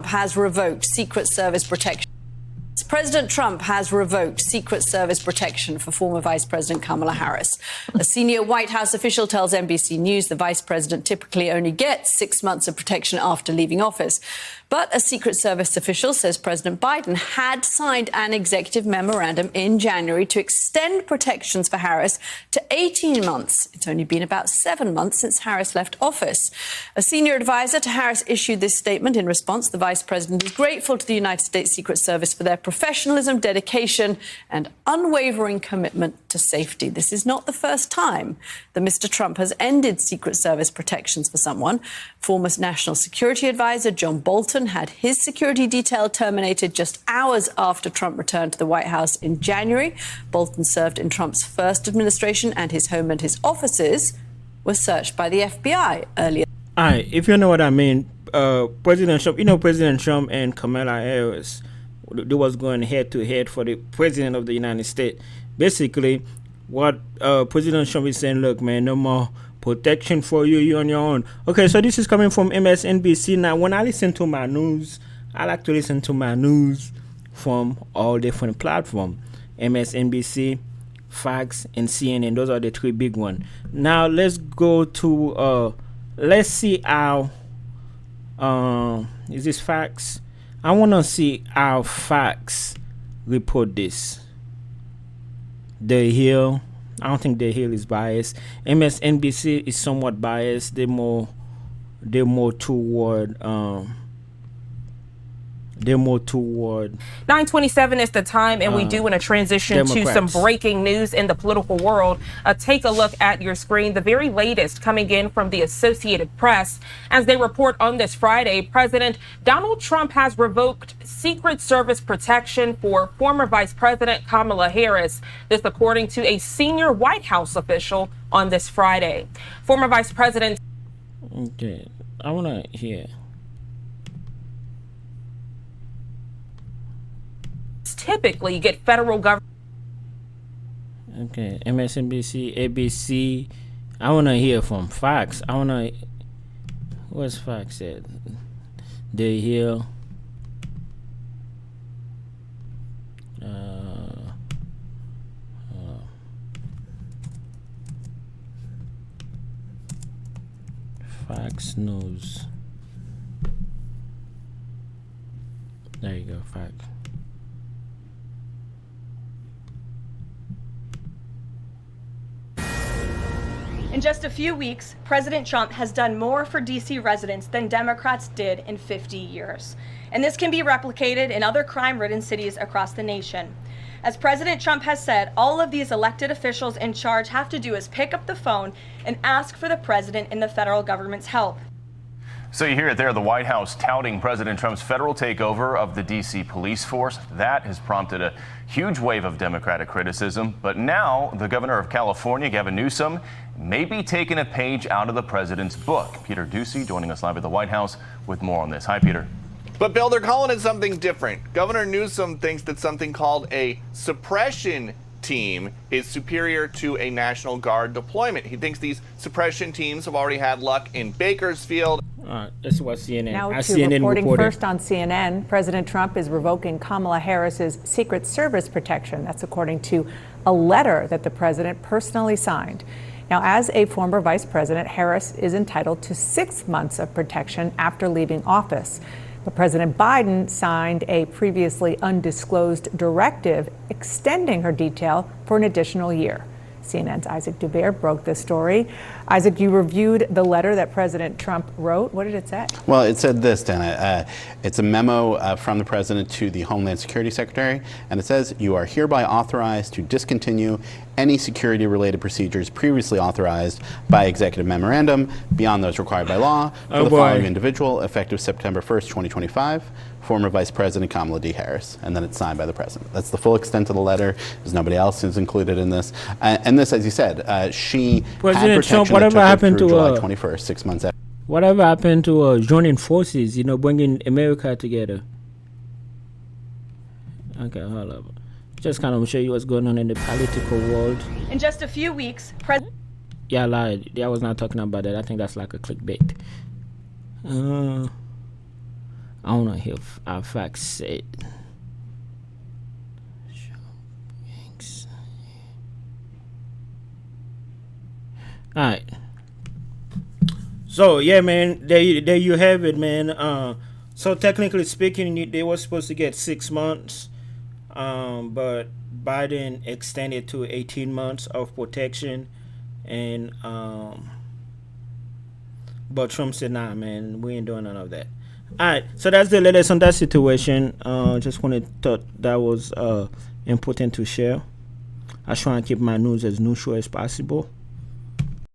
has revoked Secret Service protection. President Trump has revoked Secret Service protection for former Vice President Kamala Harris. A senior White House official tells NBC News the vice president typically only gets 6 months of protection after leaving office. But a Secret Service official says President Biden had signed an executive memorandum in January to extend protections for Harris to 18 months. It's only been about 7 months since Harris left office. A senior advisor to Harris issued this statement. In response, the vice president is grateful to the United States Secret Service for their professionalism, dedication, and unwavering commitment to safety. This is not the first time that Mr. Trump has ended Secret Service protections for someone. Former National Security Advisor John Bolton had his security detail terminated just hours after Trump returned to the White House in January. Bolton served in Trump's first administration, and his home and his offices were searched by the FBI earlier. All right, if you know what I mean, President Trump, President Trump and Kamala Harris, they was going head to head for the president of the United States. Basically, what President Trump is saying, look, man, no more protection for you, you on your own. Okay, so this is coming from MSNBC. Now, when I listen to my news, I like to listen to my news from all different platforms. MSNBC, Fox, and CNN. Those are the three big ones. Now, let's go to, let's see how, is this Fox? I want to see how Fox report this. The Hill. I don't think The Hill is biased. MSNBC is somewhat biased. They're more toward 9:27 is the time, and we do want to transition Democrats. to some breaking news in the political world. Take a look at your screen. The very latest coming in from the Associated Press. As they report on this Friday, President Donald Trump has revoked Secret Service protection for former Vice President Kamala Harris. This according to a senior White House official on this Friday. Former Vice President. Okay, I want to hear. Typically get federal government. Okay, MSNBC, ABC. I want to hear from Fox. I want to. What's Fox at? The Hill. Fox News. There you go, Fox. In just a few weeks, President Trump has done more for D.C. residents than Democrats did in 50 years. And this can be replicated in other crime-ridden cities across the nation. As President Trump has said, all of these elected officials in charge have to do is pick up the phone and ask for the president and the federal government's help. So you hear it there, the White House touting President Trump's federal takeover of the D.C. police force. That has prompted a huge wave of Democratic criticism. But now the governor of California, Gavin Newsom, may be taking a page out of the president's book. Peter Ducey joining us live at the White House with more on this. Hi, Peter. But, Bill, they're calling it something different. Governor Newsom thinks that something called a suppression team is superior to a National Guard deployment. He thinks these suppression teams have already had luck in Bakersfield. That's what CNN. Now to CNN reporting reported. first on CNN, President Trump is revoking Kamala Harris's Secret Service protection. That's according to a letter that the president personally signed. Now, as a former vice president, Harris is entitled to 6 months of protection after leaving office. But President Biden signed a previously undisclosed directive extending her detail for an additional year. CNN's Isaac Dubert broke this story. Isaac, you reviewed the letter that President Trump wrote. What did it say? Well, it said this, Dana. It's a memo from the president to the Homeland Security Secretary, and it says, you are hereby authorized to discontinue any security-related procedures previously authorized by executive memorandum beyond those required by law for the following individual, effective September 1st, 2025. Former Vice President Kamala D. Harris, and then it's signed by the president. That's the full extent of the letter. There's nobody else who's included in this. And this, as you said, she President had protection Trump, whatever that took happened through to July 21st, 6 months after. Whatever happened to joining forces, bringing America together? Okay, hold up. Just kind of show you what's going on in the political world. In just a few weeks, Yeah, I lied. Yeah, I was not talking about that. I think that's like a clickbait. I don't know if our facts said. All right. So yeah, man, there you have it, man. So technically speaking, they were supposed to get 6 months, but Biden extended to 18 months of protection, and but Trump said, "Nah, man, we ain't doing none of that." All right, so that's the latest on that situation. Just thought that was important to share. I try and keep my news as neutral as possible.